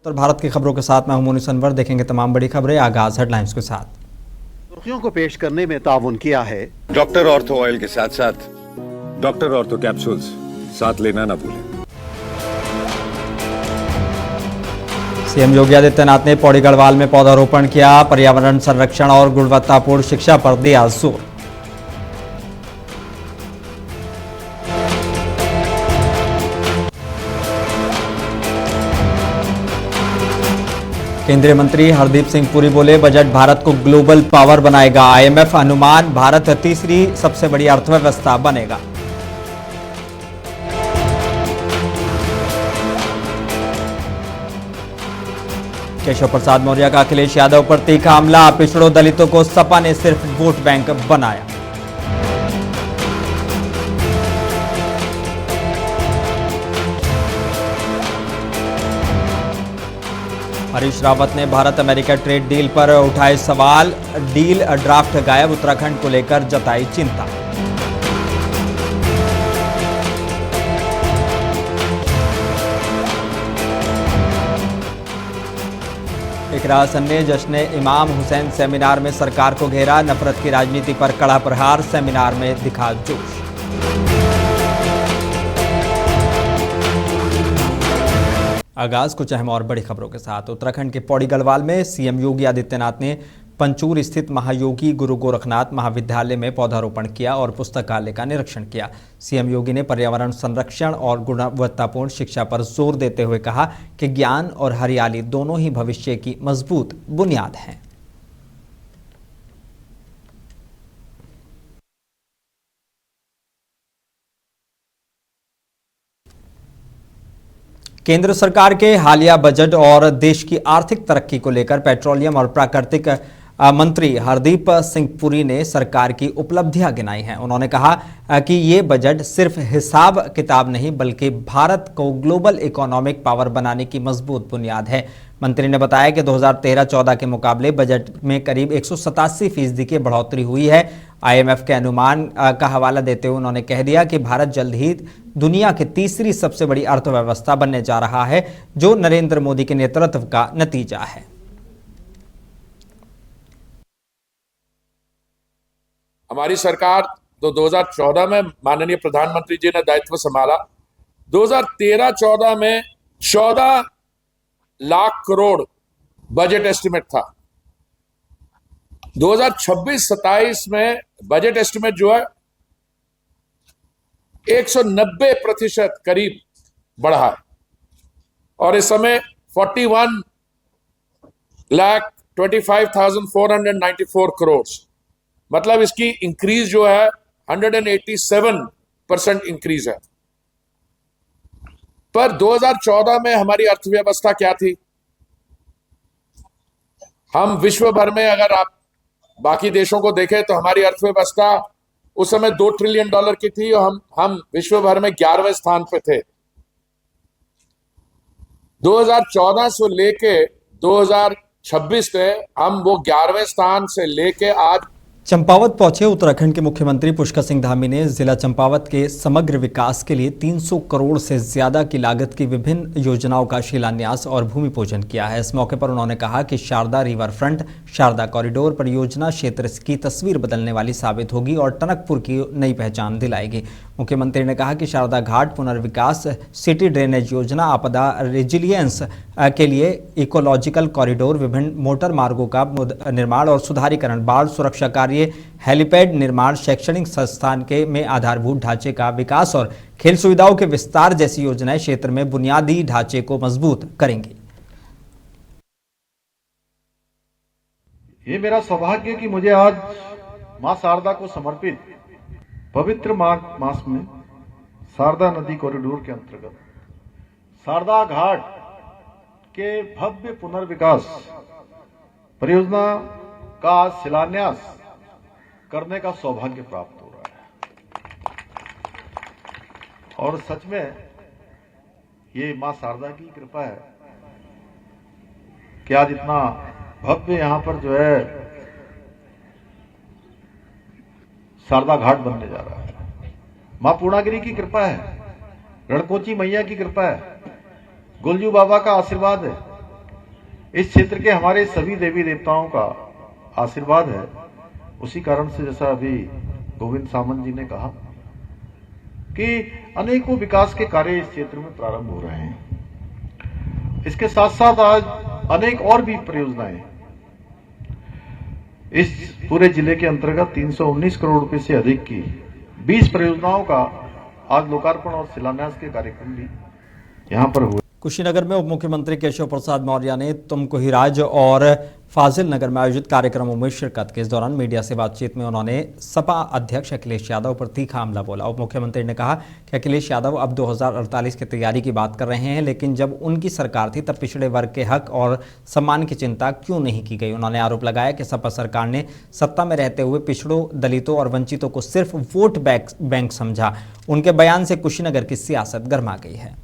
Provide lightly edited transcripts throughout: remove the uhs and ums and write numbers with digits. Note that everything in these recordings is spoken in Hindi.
उत्तर भारत की खबरों के साथ मैं हूं मोनी अनवर। देखेंगे तमाम बड़ी खबरें। आगाज हेडलाइंस के साथ। सुर्खियों को पेश करने में ताउन किया है डॉक्टर ऑर्थो ऑयल के साथ साथ डॉक्टर ऑर्थो कैप्सूल्स साथ लेना ना भूलें। सीएम योगी आदित्यनाथ ने पौड़ी गढ़वाल में पौधारोपण किया। पर्यावरण संरक्षण और गुणवत्तापूर्ण शिक्षा पर दिया जोर। केंद्रीय मंत्री हरदीप सिंह पुरी बोले, बजट भारत को ग्लोबल पावर बनाएगा। आईएमएफ अनुमान, भारत तीसरी सबसे बड़ी अर्थव्यवस्था बनेगा। केशव प्रसाद मौर्य का अखिलेश यादव पर तीखा हमला। पिछड़ों दलितों को सपा ने सिर्फ वोट बैंक बनाया। हरीश रावत ने भारत अमेरिका ट्रेड डील पर उठाए सवाल। डील ड्राफ्ट गायब, उत्तराखंड को लेकर जताई चिंता। इकरा हसन ने जश्न इमाम हुसैन सेमिनार में सरकार को घेरा। नफरत की राजनीति पर कड़ा प्रहार, सेमिनार में दिखा जोश। आगाज कुछ अहम और बड़ी खबरों के साथ। उत्तराखंड के पौड़ी गढ़वाल में सीएम योगी आदित्यनाथ ने पंचूर स्थित महायोगी गुरु गोरखनाथ महाविद्यालय में पौधारोपण किया और पुस्तकालय का निरीक्षण किया। सीएम योगी ने पर्यावरण संरक्षण और गुणवत्तापूर्ण शिक्षा पर जोर देते हुए कहा कि ज्ञान और हरियाली दोनों ही भविष्य की मजबूत बुनियाद हैं। केंद्र सरकार के हालिया बजट और देश की आर्थिक तरक्की को लेकर पेट्रोलियम और प्राकृतिक मंत्री हरदीप सिंह पुरी ने सरकार की उपलब्धियां गिनाई हैं। उन्होंने कहा कि ये बजट सिर्फ हिसाब किताब नहीं बल्कि भारत को ग्लोबल इकोनॉमिक पावर बनाने की मजबूत बुनियाद है। मंत्री ने बताया कि 2013-14 के मुकाबले बजट में करीब 187% की बढ़ोतरी हुई है। आईएमएफ के अनुमान का हवाला देते हुए उन्होंने कह दिया कि भारत जल्द ही दुनिया की तीसरी सबसे बड़ी अर्थव्यवस्था बनने जा रहा है, जो नरेंद्र मोदी के नेतृत्व का नतीजा है। हमारी सरकार तो 2014 में माननीय प्रधानमंत्री जी ने दायित्व संभाला। 2013-14 में 14 लाख करोड़ बजट एस्टिमेट था। 2026-27 में बजट एस्टिमेट जो है 190% करीब बढ़ा है और इस समय 41,25,494 करोड़, मतलब इसकी इंक्रीज जो है 187% इंक्रीज है। पर 2014 में हमारी अर्थव्यवस्था क्या थी? हम विश्व भर में अगर आप बाकी देशों को देखें तो हमारी अर्थव्यवस्था उस समय $2 ट्रिलियन की थी और हम विश्व भर में 11वें स्थान पे थे। 2014 से लेके 2026 तक हम वो 11वें स्थान से लेके आज चंपावत पहुंचे। उत्तराखंड के मुख्यमंत्री पुष्कर सिंह धामी ने जिला चंपावत के समग्र विकास के लिए 300 करोड़ से ज्यादा की लागत की विभिन्न योजनाओं का शिलान्यास और भूमि पूजन किया है। इस मौके पर उन्होंने कहा कि Sharda riverfront, Sharda corridor परियोजना क्षेत्र की तस्वीर बदलने वाली साबित होगी और टनकपुर की नई पहचान दिलाएगी। मुख्यमंत्री ने कहा कि शारदा घाट पुनर्विकास, सिटी ड्रेनेज योजना, आपदा रेजिलियंस के लिए इकोलॉजिकल कॉरिडोर, विभिन्न मोटर मार्गों का निर्माण और सुधारीकरण, बाढ़ सुरक्षा कार्य, हेलीपैड निर्माण, शैक्षणिक संस्थान में आधारभूत ढांचे का विकास और खेल सुविधाओं के विस्तार जैसी योजनाएं क्षेत्र में बुनियादी ढांचे को मजबूत करेंगी। ये मेरा सौभाग्य कि मुझे आज मां शारदा को समर्पित पवित्र माघ मास में शारदा नदी कॉरिडोर के अंतर्गत शारदा घाट के भव्य पुनर्विकास परियोजना का शिलान्यास करने का सौभाग्य प्राप्त हो रहा है और सच में ये मां शारदा की कृपा है कि आज इतना भव्य यहां पर जो है शारदा घाट बनने जा रहा है। मां पूर्णागिरी की कृपा है, रणकोची मैया की कृपा है, गुलजू बाबा का आशीर्वाद है इस क्षेत्र के हमारे सभी देवी देवताओं का आशीर्वाद है। उसी कारण से जैसा अभी गोविंद सामंत जी ने कहा कि अनेकों विकास के कार्य इस क्षेत्र में प्रारंभ हो रहे हैं। इसके साथ साथ आज अनेक और भी परियोजनाएं इस पूरे जिले के अंतर्गत 319 करोड़ रुपए से अधिक की 20 परियोजनाओं का आज लोकार्पण और शिलान्यास के कार्यक्रम भी यहां पर हुए। कुशीनगर में उप मुख्यमंत्री केशव प्रसाद मौर्य ने तुमकुहिराज और फाजिल नगर में आयोजित कार्यक्रमों में शिरकत की। इस दौरान मीडिया से बातचीत में उन्होंने सपा अध्यक्ष अखिलेश यादव पर तीखा हमला बोला। उप मुख्यमंत्री ने कहा कि अखिलेश यादव अब 2048 की तैयारी की बात कर रहे हैं, लेकिन जब उनकी सरकार थी तब पिछड़े वर्ग के हक और सम्मान की चिंता क्यों नहीं की गई। उन्होंने आरोप लगाया कि सपा सरकार ने सत्ता में रहते हुए पिछड़ों, दलितों और वंचितों को सिर्फ वोट बैंक समझा। उनके बयान से कुशीनगर की सियासत गर्मा गई है।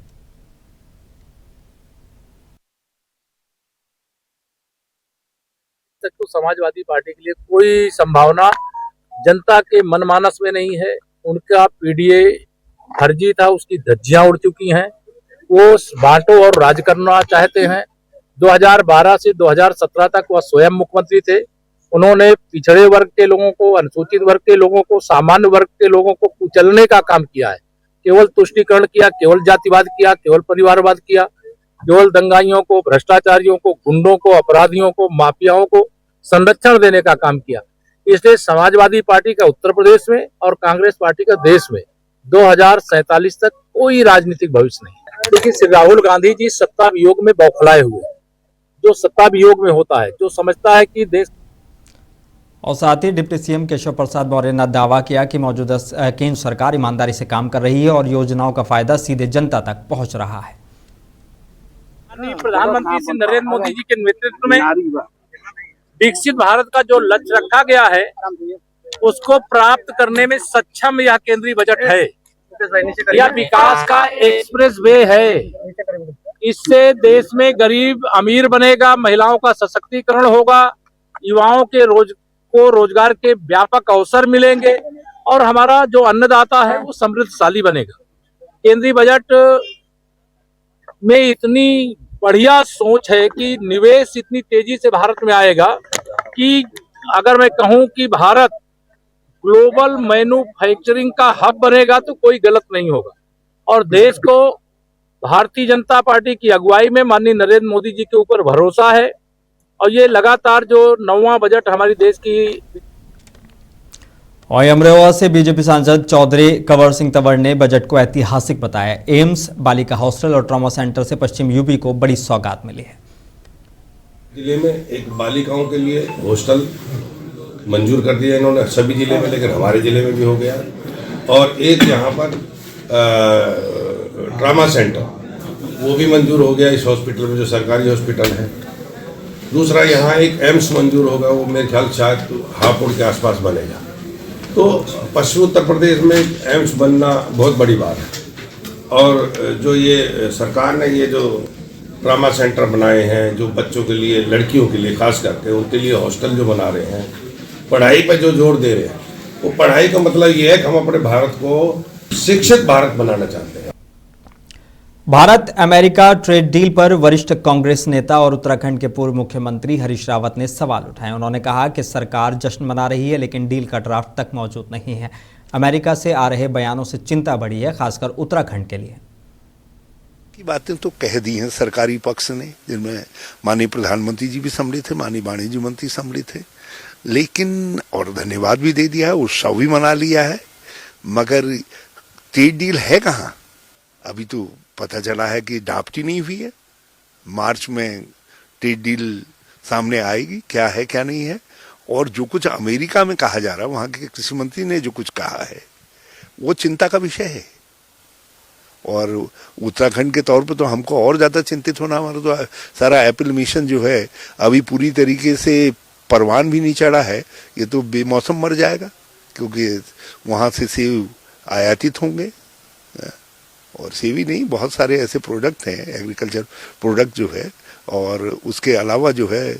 तक तो समाजवादी पार्टी के लिए कोई संभावना जनता के मनमानस में नहीं है। उनका पीडीए फर्जी था, उसकी धज्जियां उड़ चुकी हैं। वो बांटो और राज करना चाहते हैं। 2012 से 2017 तक वह स्वयं मुख्यमंत्री थे। उन्होंने पिछड़े वर्ग के लोगों को, अनुसूचित वर्ग के लोगों को, सामान्य वर्ग के लोगों को कुचलने का काम किया है। केवल तुष्टीकरण किया, केवल जातिवाद किया, केवल परिवारवाद किया, केवल दंगाइयों को, भ्रष्टाचारियों को, गुंडों को, अपराधियों को, माफियाओं को संरक्षण देने का काम किया। इसलिए समाजवादी पार्टी का उत्तर प्रदेश में और कांग्रेस पार्टी का देश में 2047 तक कोई राजनीतिक भविष्य नहीं। देखिए, श्री राहुल गांधी जी सत्ता वियोग में बौखलाए हुए, जो सत्ता वियोग में होता है, जो समझता है कि देश। और साथ ही डिप्टी सीएम केशव प्रसाद मौर्य ने दावा किया कि मौजूदा केंद्र सरकार ईमानदारी से काम कर रही है और योजनाओं का फायदा सीधे जनता तक पहुंच रहा है। प्रधानमंत्री श्री नरेंद्र मोदी जी के नेतृत्व में विकसित भारत का जो लक्ष्य रखा गया है, उसको प्राप्त करने में सक्षम यह केंद्रीय बजट है। यह विकास का एक्सप्रेस वे है। इससे देश में गरीब अमीर बनेगा, महिलाओं का सशक्तिकरण होगा, युवाओं के रोजगार के व्यापक अवसर मिलेंगे और हमारा जो अन्नदाता है वो समृद्धशाली बनेगा। केंद्रीय बजट में इतनी बढ़िया सोच है कि निवेश इतनी तेजी से भारत में आएगा कि अगर मैं कहूं कि भारत ग्लोबल मैन्युफैक्चरिंग का हब बनेगा तो कोई गलत नहीं होगा। और देश को भारतीय जनता पार्टी की अगुवाई में माननीय नरेंद्र मोदी जी के ऊपर भरोसा है और ये लगातार जो 9वां बजट हमारी देश की। और अमरोहा से बीजेपी सांसद चौधरी कंवर सिंह तंवर ने बजट को ऐतिहासिक बताया। एम्स, बालिका हॉस्टल और ट्रॉमा सेंटर से पश्चिम यूपी को बड़ी सौगात मिली है। जिले में एक बालिकाओं के लिए हॉस्टल मंजूर कर दिया इन्होंने सभी जिले में, लेकिन हमारे जिले में भी हो गया। और एक यहाँ पर ट्रॉमा सेंटर वो भी मंजूर हो गया इस हॉस्पिटल में, जो सरकारी हॉस्पिटल है। दूसरा यहाँ एक एम्स मंजूर होगा, वो मेरे ख्याल शायद हापुड़ के आसपास बनेगा। तो पश्चिमी उत्तर प्रदेश में एम्स बनना बहुत बड़ी बात है। और जो ये सरकार ने ये जो ट्रॉमा सेंटर बनाए हैं, जो बच्चों के लिए, लड़कियों के लिए खास करके उनके लिए हॉस्टल जो बना रहे हैं, पढ़ाई पर जो जोर दे रहे हैं, वो पढ़ाई का मतलब ये है कि हम अपने भारत को शिक्षित भारत बनाना चाहते हैं। भारत अमेरिका ट्रेड डील पर वरिष्ठ कांग्रेस नेता और उत्तराखंड के पूर्व मुख्यमंत्री हरीश रावत ने सवाल उठाए। उन्होंने कहा कि सरकार जश्न मना रही है, लेकिन डील का ड्राफ्ट तक मौजूद नहीं है। अमेरिका से आ रहे बयानों से चिंता बढ़ी है, खासकर उत्तराखंड के लिए। की बातें तो कह दी हैं सरकारी पक्ष ने, जिनमें माननीय प्रधानमंत्री जी भी सम्मिलित थे, माननीय वाणिज्य मंत्री सम्मिलित थे, लेकिन और धन्यवाद भी दे दिया है, उत्सव भी मना लिया है, मगर ट्रेड डील है कहाँ? अभी तो पता चला है कि ड्राफ्ट ही नहीं हुई है। मार्च में ट्रेड डील सामने आएगी, क्या है क्या नहीं है। और जो कुछ अमेरिका में कहा जा रहा है, वहां के कृषि मंत्री ने जो कुछ कहा है, वो चिंता का विषय है। और उत्तराखंड के तौर पर तो हमको और ज्यादा चिंतित होना, हमारा तो सारा एप्पल मिशन जो है अभी पूरी तरीके से परवान भी नहीं चढ़ा है, ये तो बेमौसम मर जाएगा, क्योंकि वहां से सेब आयातित होंगे। और सेब ही नहीं, बहुत सारे ऐसे प्रोडक्ट हैं, एग्रीकल्चर प्रोडक्ट जो है, और उसके अलावा जो है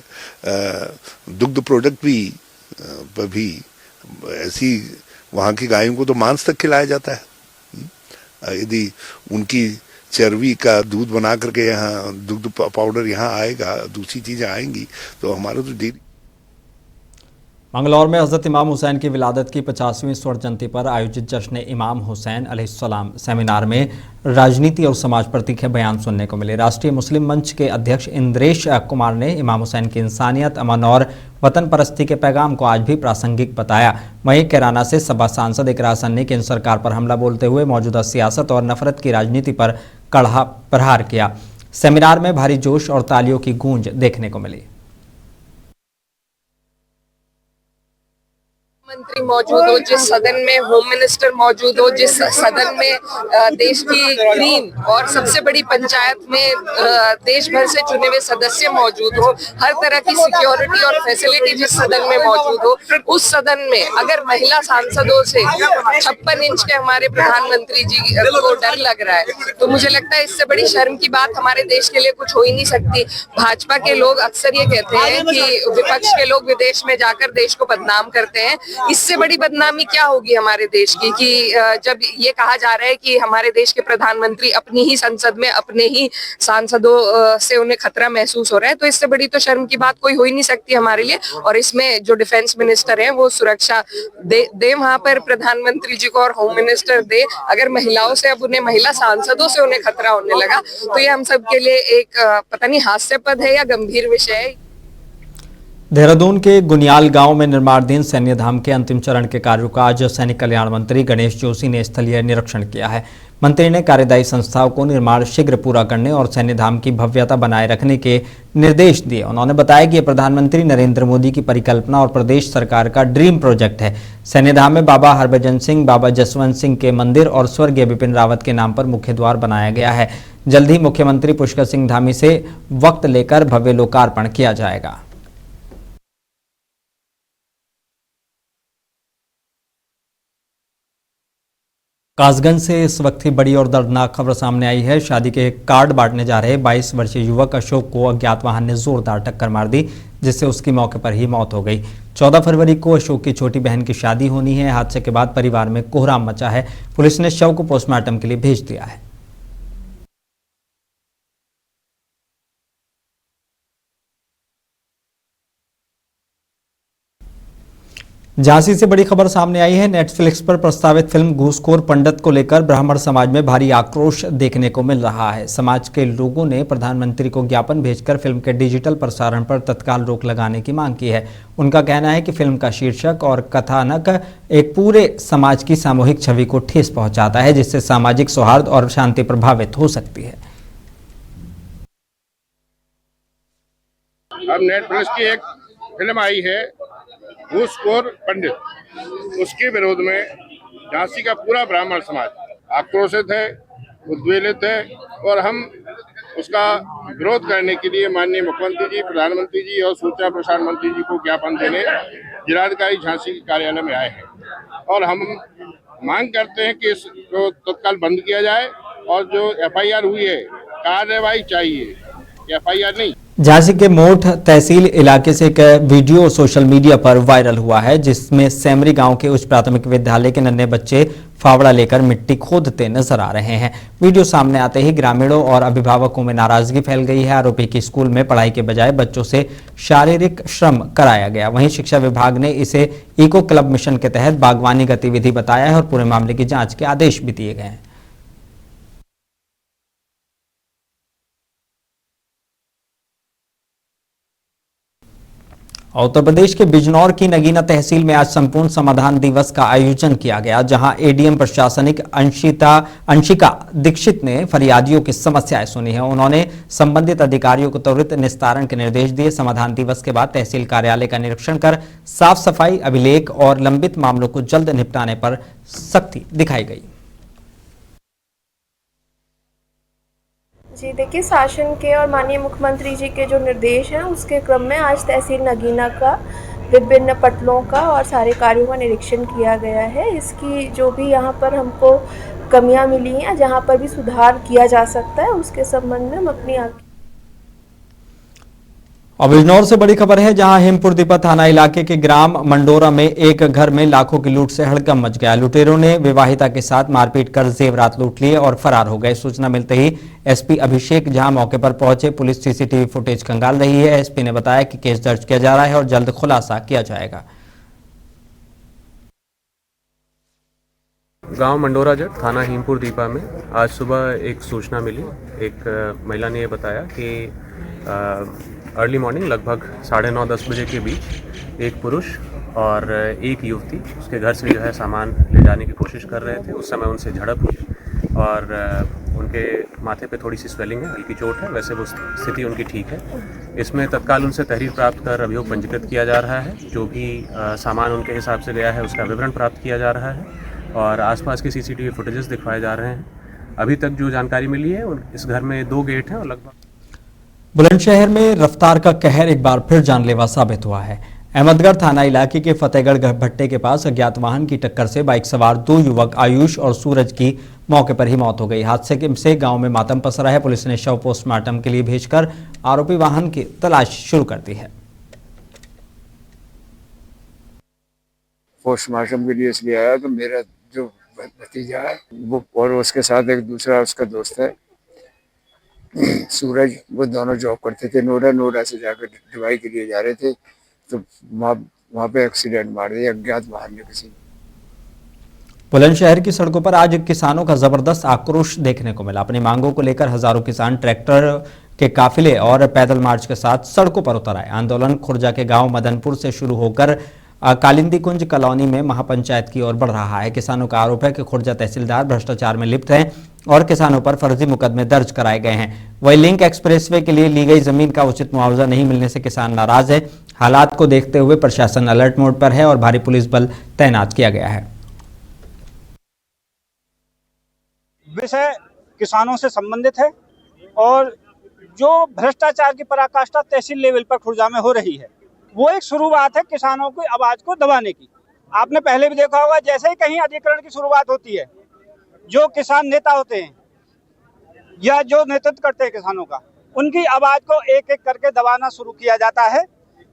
दुग्ध प्रोडक्ट भी ऐसी वहाँ की गायों को तो मांस तक खिलाया जाता है। यदि उनकी चर्बी का दूध बना करके यहाँ दूध पाउडर यहाँ आएगा, दूसरी चीजें आएंगी, तो हमारा तो डेली। मंगलौर में हज़रत इमाम हुसैन की विलादत की 50वीं स्वर्ण जयंती पर आयोजित जश्न इमाम हुसैन अलैहिस्सलाम सेमिनार में राजनीति और समाज प्रति के बयान सुनने को मिले। राष्ट्रीय मुस्लिम मंच के अध्यक्ष इंद्रेश कुमार ने इमाम हुसैन की इंसानियत, अमन और वतन परस्ती के पैगाम को आज भी प्रासंगिक बताया। वहीं कैराना से सपा सांसद इकरा हसन ने केंद्र सरकार पर हमला बोलते हुए मौजूदा सियासत और नफरत की राजनीति पर कड़ा प्रहार किया। सेमिनार में भारी जोश और तालियों की गूंज देखने को मिली। मंत्री मौजूद हो, जिस सदन में होम मिनिस्टर मौजूद हो, जिस सदन में देश की ग्रीन और सबसे बड़ी पंचायत में देश भर से चुने हुए सदस्य मौजूद हो, हर तरह की सिक्योरिटी और फैसिलिटी जिस सदन में मौजूद हो, उस सदन में अगर महिला सांसदों से 56 इंच के हमारे प्रधानमंत्री जी को डर लग रहा है, तो मुझे लगता है इससे बड़ी शर्म की बात हमारे देश के लिए कुछ हो ही नहीं सकती। भाजपा के लोग अक्सर ये कहते हैं कि विपक्ष के लोग विदेश में जाकर देश को बदनाम करते हैं। इससे बड़ी बदनामी क्या होगी हमारे देश की कि जब ये कहा जा रहा है कि हमारे देश के प्रधानमंत्री अपनी ही संसद में अपने ही सांसदों से उन्हें खतरा महसूस हो रहा है, तो इससे बड़ी तो शर्म की बात कोई हो ही नहीं सकती हमारे लिए। और इसमें जो डिफेंस मिनिस्टर हैं वो सुरक्षा दे वहां पर प्रधानमंत्री जी को और होम मिनिस्टर दे। अगर महिलाओं से अब उन्हें महिला सांसदों से उन्हें खतरा होने लगा तो ये हम सब के लिए एक पता नहीं हास्यास्पद है या गंभीर विषय है। देहरादून के गुनियाल गांव में निर्माणाधीन सैन्य धाम के अंतिम चरण के कार्यों का आज सैनिक कल्याण मंत्री गणेश जोशी ने स्थलीय निरीक्षण किया है। मंत्री ने कार्यदायी संस्थाओं को निर्माण शीघ्र पूरा करने और सैन्य धाम की भव्यता बनाए रखने के निर्देश दिए। उन्होंने बताया कि यह प्रधानमंत्री नरेंद्र मोदी की परिकल्पना और प्रदेश सरकार का ड्रीम प्रोजेक्ट है। सैन्य धाम में बाबा हरभजन सिंह, बाबा जसवंत सिंह के मंदिर और स्वर्गीय बिपिन रावत के नाम पर मुख्य द्वार बनाया गया है। जल्द ही मुख्यमंत्री पुष्कर सिंह धामी से वक्त लेकर भव्य लोकार्पण किया जाएगा। कासगंज से इस वक्त की बड़ी और दर्दनाक खबर सामने आई है। शादी के कार्ड बांटने जा रहे 22 वर्षीय युवक अशोक को अज्ञात वाहन ने जोरदार टक्कर मार दी, जिससे उसकी मौके पर ही मौत हो गई। 14 फरवरी को अशोक की छोटी बहन की शादी होनी है। हादसे के बाद परिवार में कोहराम मचा है। पुलिस ने शव को पोस्टमार्टम के लिए भेज दिया है। झांसी से बड़ी खबर सामने आई है। नेटफ्लिक्स पर प्रस्तावित फिल्म घूसखोर पंडित को लेकर ब्राह्मण समाज में भारी आक्रोश देखने को मिल रहा है। समाज के लोगों ने प्रधानमंत्री को ज्ञापन भेजकर फिल्म के डिजिटल प्रसारण पर तत्काल रोक लगाने की मांग की है। उनका कहना है कि फिल्म का शीर्षक और कथानक एक पूरे समाज की सामूहिक छवि को ठेस पहुंचाता है, जिससे सामाजिक सौहार्द और शांति प्रभावित हो सकती है। अब नेटफ्लिक्स की एक फिल्म आई है घूसखोर पंडित, उसके विरोध में झांसी का पूरा ब्राह्मण समाज आक्रोशित है, उद्वेलित है और हम उसका विरोध करने के लिए माननीय मुख्यमंत्री जी, प्रधानमंत्री जी और सूचना प्रसारण मंत्री जी को ज्ञापन देने जिलाधिकारी झांसी के कार्यालय में आए हैं और हम मांग करते हैं कि इसको तत्काल बंद किया जाए और जो एफआईआर हुई है कार्रवाई चाहिए, एफआईआर नहीं। झांसी के मोठ तहसील इलाके से एक वीडियो सोशल मीडिया पर वायरल हुआ है, जिसमें सेमरी गांव के उच्च प्राथमिक विद्यालय के नन्हे बच्चे फावड़ा लेकर मिट्टी खोदते नजर आ रहे हैं। वीडियो सामने आते ही ग्रामीणों और अभिभावकों में नाराजगी फैल गई है। आरोपी की स्कूल में पढ़ाई के बजाय बच्चों से शारीरिक श्रम कराया गया। वहीं शिक्षा विभाग ने इसे इको क्लब मिशन के तहत बागवानी गतिविधि बताया है और पूरे मामले की जाँच के आदेश भी दिए गए हैं। उत्तर प्रदेश के बिजनौर की नगीना तहसील में आज संपूर्ण समाधान दिवस का आयोजन किया गया, जहां एडीएम प्रशासनिक अंशिका दीक्षित ने फरियादियों की समस्याएं सुनी है। उन्होंने संबंधित अधिकारियों को त्वरित निस्तारण के निर्देश दिए। समाधान दिवस के बाद तहसील कार्यालय का निरीक्षण कर साफ सफाई, अभिलेख और लंबित मामलों को जल्द निपटाने पर सख्ती दिखाई गई। जी देखिए, शासन के और माननीय मुख्यमंत्री जी के जो निर्देश हैं उसके क्रम में आज तहसील नगीना का विभिन्न पटलों का और सारे कार्यों का निरीक्षण किया गया है। इसकी जो भी यहाँ पर हमको कमियाँ मिली हैं, जहाँ पर भी सुधार किया जा सकता है, उसके संबंध में हम अपनी अब बिजनौर से बड़ी खबर है, जहां हेमपुर दीपा थाना इलाके के ग्राम मंडोरा में एक घर में लाखों की लूट से हड़कंप मच गया। लुटेरों ने विवाहिता के साथ मारपीट कर जेवरात लूट लिए और फरार हो गए। सूचना मिलते ही एसपी अभिषेक जहां मौके पर पहुंचे। पुलिस सीसीटीवी फुटेज खंगाल रही है। एसपी ने बताया कि केस दर्ज किया जा रहा है और जल्द खुलासा किया जाएगा। गांव मंडोरा जट थाना हेमपुर दीपा में आज सुबह एक सूचना मिली। एक महिला ने यह बताया कि अर्ली मॉर्निंग लगभग 9:30-10 बजे के बीच एक पुरुष और एक युवती उसके घर से जो है सामान ले जाने की कोशिश कर रहे थे। उस समय उनसे झड़प हुई और उनके माथे पे थोड़ी सी स्वेलिंग है, हल्की चोट है। वैसे वो स्थिति उनकी ठीक है। इसमें तत्काल उनसे तहरीर प्राप्त कर अभियोग पंजीकृत किया जा रहा है। जो भी सामान उनके हिसाब से गया है उसका विवरण प्राप्त किया जा रहा है और आसपास के सीसीटीवी फुटेजेस दिखवाए जा रहे हैं। अभी तक जो जानकारी मिली है, इस घर में 2 गेट हैं और लगभग बुलंदशहर में रफ्तार का कहर एक बार फिर जानलेवा साबित हुआ है। अहमदगढ़ थाना इलाके के फतेहगढ़ भट्टे के पास अज्ञात वाहन की टक्कर से बाइक सवार 2 युवक आयुष और सूरज की मौके पर ही मौत हो गई। हादसे से गांव में मातम पसरा है। पुलिस ने शव पोस्टमार्टम के लिए भेजकर आरोपी वाहन की तलाश शुरू कर दी है। पोस्टमार्टम के लिए इसलिए आया तो मेरा जो भतीजा है वो और उसके साथ एक दूसरा उसका दोस्त है सूरज, वो दोनों जॉब करते थे नोएडा से जाकर दवाई के लिए जा रहे थे तो वहाँ पे एक्सीडेंट मार दिया अज्ञात वाहन ने किसी। बुलंदशहर की सड़कों पर आज किसानों का जबरदस्त आक्रोश देखने को मिला। अपनी मांगों को लेकर हजारों किसान ट्रैक्टर के काफिले और पैदल मार्च के साथ सड़कों पर उतर आए। आंदोलन खुर्जा के गांव मदनपुर से शुरू होकर कालिंदी कुंज कॉलोनी में महापंचायत की ओर बढ़ रहा है। किसानों का आरोप है कि खुर्जा तहसीलदार भ्रष्टाचार में लिप्त हैं और किसानों पर फर्जी मुकदमे दर्ज कराए गए हैं। वहीं लिंक एक्सप्रेसवे के लिए ली गई जमीन का उचित मुआवजा नहीं मिलने से किसान नाराज है। हालात को देखते हुए प्रशासन अलर्ट मोड पर है और भारी पुलिस बल तैनात किया गया है। विषय किसानों से संबंधित है और जो भ्रष्टाचार की पराकाष्ठा तहसील लेवल पर खुर्जा में हो रही है वो एक शुरुआत है किसानों की आवाज को दबाने की। आपने पहले भी देखा होगा, जैसे ही कहीं अधिग्रहण की शुरुआत होती है, जो किसान नेता होते हैं या जो नेतृत्व करते हैं किसानों का, उनकी आवाज को एक एक करके दबाना शुरू किया जाता है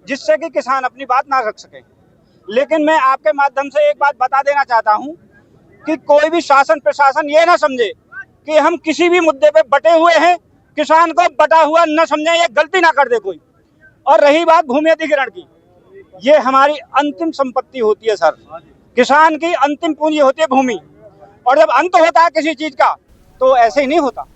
जिससे कि किसान अपनी बात ना रख सके। लेकिन मैं आपके माध्यम से एक बात बता देना चाहता हूं कि कोई भी शासन प्रशासन ये ना समझे कि हम किसी भी मुद्दे पे बटे हुए हैं, किसान को बटा हुआ न समझे, ये गलती ना कर दे कोई। और रही बात भूमि अधिग्रहण की, ये हमारी अंतिम संपत्ति होती है सर। किसान की अंतिम पूंजी होती है भूमि, और जब अंत होता है किसी चीज का तो ऐसे ही नहीं होता।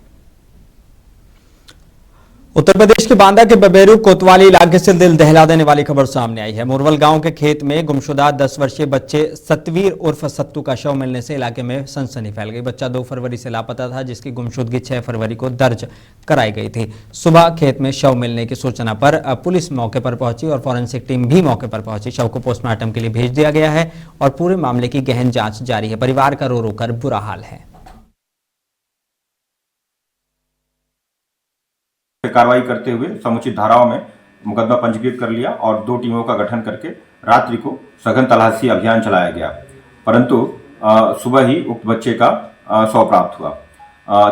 उत्तर प्रदेश के बांदा के बबेरू कोतवाली इलाके से दिल दहला देने वाली खबर सामने आई है। मोरवल गांव के खेत में गुमशुदा 10 वर्षीय बच्चे सतवीर उर्फ सत्तू का शव मिलने से इलाके में सनसनी फैल गई। बच्चा 2 फरवरी से लापता था, जिसकी गुमशुदगी 6 फरवरी को दर्ज कराई गई थी। सुबह खेत में शव मिलने की सूचना पर पुलिस मौके पर पहुंची और फॉरेंसिक टीम भी मौके पर पहुंची। शव को पोस्टमार्टम के लिए भेज दिया गया है और पूरे मामले की गहन जांच जारी है। परिवार का रो रो कर बुरा हाल है। कार्रवाई करते हुए समुचित धाराओं में मुकदमा पंजीकृत कर लिया और 2 टीमों का गठन करके रात्रि को सघन तलाशी अभियान चलाया गया, परंतु सुबह ही उक्त बच्चे का शव प्राप्त हुआ।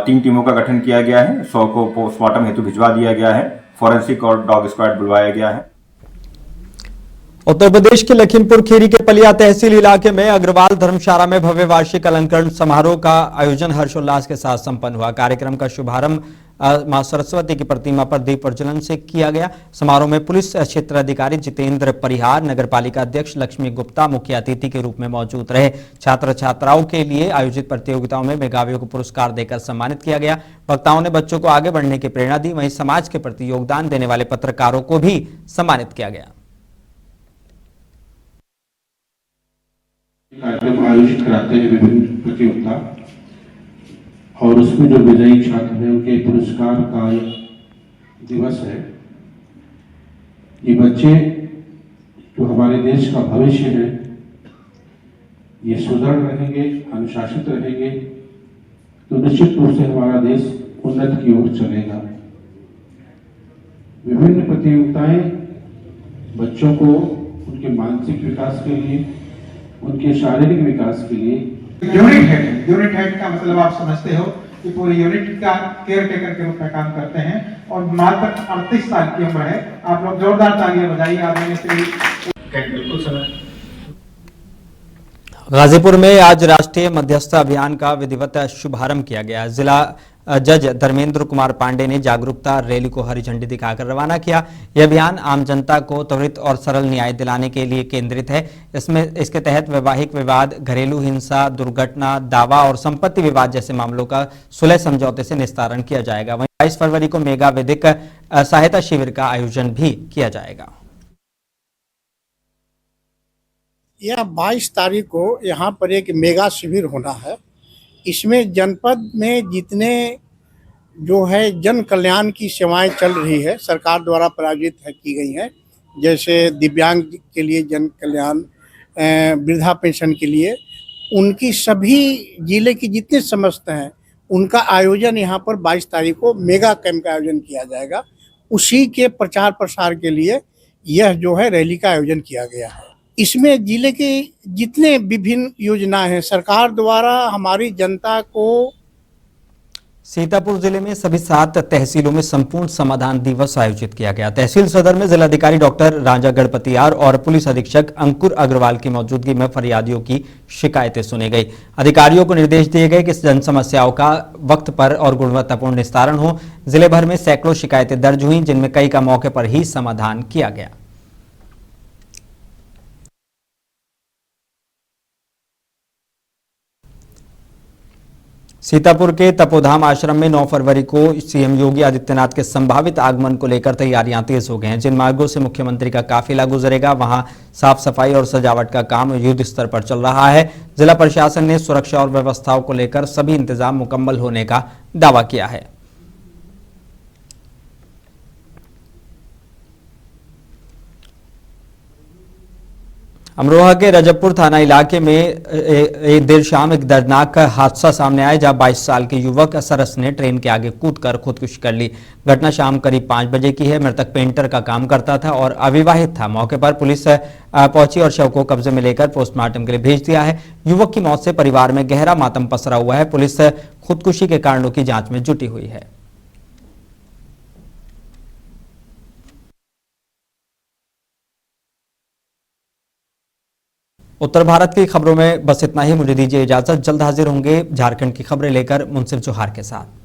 3 टीमों का गठन किया गया है। शव को पोस्टमार्टम हेतु भिजवा दिया गया है। फॉरेंसिक और डॉग स्क्वाड बुलवाया गया है। उत्तर प्रदेश के लखीमपुर खीरी के पलिया तहसील इलाके में अग्रवाल धर्मशाला में भव्य वार्षिक अलंकरण समारोह का आयोजन हर्षोल्लास के साथ संपन्न हुआ। कार्यक्रम का शुभारंभ मां सरस्वती की प्रतिमा पर दीप प्रज्वलन से किया गया। समारोह में पुलिस क्षेत्र अधिकारी जितेंद्र परिहार, नगरपालिका अध्यक्ष लक्ष्मी गुप्ता मुख्य अतिथि के रूप में मौजूद रहे। छात्र छात्राओं के लिए आयोजित प्रतियोगिताओं में मेधावियों को पुरस्कार देकर सम्मानित किया गया। वक्ताओं ने बच्चों को आगे बढ़ने की प्रेरणा दी। वहीं समाज के प्रति योगदान देने वाले पत्रकारों को भी सम्मानित किया गया। कार्यक्रम आयोजित कराते हैं विभिन्न प्रतियोगिता, और उसमें जो विजयी छात्र हैं उनके पुरस्कार का दिवस है। ये बच्चे जो हमारे देश का भविष्य है, ये सुदृढ़ रहेंगे, अनुशासित रहेंगे तो निश्चित रूप से हमारा देश उन्नति की ओर चलेगा। विभिन्न प्रतियोगिताएं बच्चों को उनके मानसिक विकास के लिए, उनके शारीरिक विकास के लिए। यूनिट हेड का मतलब आप समझते हो कि पूरी यूनिट का केयर टेकर के रूप में काम करते हैं और मात्र 38 साल की उम्र है। आप लोग जोरदार तालियां बजाइए। बिल्कुल समय। गाजीपुर में आज राष्ट्रीय मध्यस्थता अभियान का विधिवत शुभारंभ किया गया। जिला जज धर्मेंद्र कुमार पांडे ने जागरूकता रैली को हरी झंडी दिखाकर रवाना किया। यह अभियान आम जनता को त्वरित और सरल न्याय दिलाने के लिए केंद्रित है। इसके तहत वैवाहिक विवाद, घरेलू हिंसा, दुर्घटना, दावा और संपत्ति विवाद जैसे मामलों का सुलह समझौते से निस्तारण किया जाएगा। वहीं 22 फरवरी को मेगा विधिक सहायता शिविर का आयोजन भी किया जाएगा। यह 22 तारीख को यहाँ पर एक मेगा शिविर होना है। इसमें जनपद में जितने जो है जन कल्याण की सेवाएं चल रही है, सरकार द्वारा प्रायोजित की गई हैं, जैसे दिव्यांग के लिए जन कल्याण, वृद्धा पेंशन के लिए, उनकी सभी जिले की जितने समस्या हैं उनका आयोजन यहाँ पर 22 तारीख को मेगा कैंप का आयोजन किया जाएगा। उसी के प्रचार प्रसार के लिए यह जो है रैली का आयोजन किया गया है। इसमें जिले के जितने विभिन्न योजना हैं सरकार द्वारा हमारी जनता को। सीतापुर जिले में सभी 7 तहसीलों में संपूर्ण समाधान दिवस आयोजित किया गया। तहसील सदर में जिलाधिकारी डॉक्टर राजा गणपतियार और पुलिस अधीक्षक अंकुर अग्रवाल की मौजूदगी में फरियादियों की शिकायतें सुनी गई। अधिकारियों को निर्देश दिए गए कि जन समस्याओं का वक्त पर और गुणवत्तापूर्ण निस्तारण हो। जिले भर में सैकड़ों शिकायतें दर्ज हुई, जिनमें कई का मौके पर ही समाधान किया गया। सीतापुर के तपोधाम आश्रम में 9 फरवरी को सीएम योगी आदित्यनाथ के संभावित आगमन को लेकर तैयारियां तेज हो गई हैं। जिन मार्गों से मुख्यमंत्री का काफिला गुजरेगा वहां साफ सफाई और सजावट का काम युद्ध स्तर पर चल रहा है। जिला प्रशासन ने सुरक्षा और व्यवस्थाओं को लेकर सभी इंतजाम मुकम्मल होने का दावा किया है। अमरोहा के रजबपुर थाना इलाके में देर शाम एक दर्दनाक हादसा सामने आया, जहां 22 साल के युवक सरस ने ट्रेन के आगे कूदकर खुदकुशी कर ली। घटना शाम करीब 5 बजे की है। मृतक पेंटर का काम करता था और अविवाहित था। मौके पर पुलिस पहुंची और शव को कब्जे में लेकर पोस्टमार्टम के लिए भेज दिया है। युवक की मौत से परिवार में गहरा मातम पसरा हुआ है। पुलिस खुदकुशी के कारणों की जांच में जुटी हुई है। उत्तर भारत की खबरों में बस इतना ही। मुझे दीजिए इजाजत। जल्द हाजिर होंगे झारखंड की खबरें लेकर मुंसिफ जोहार के साथ।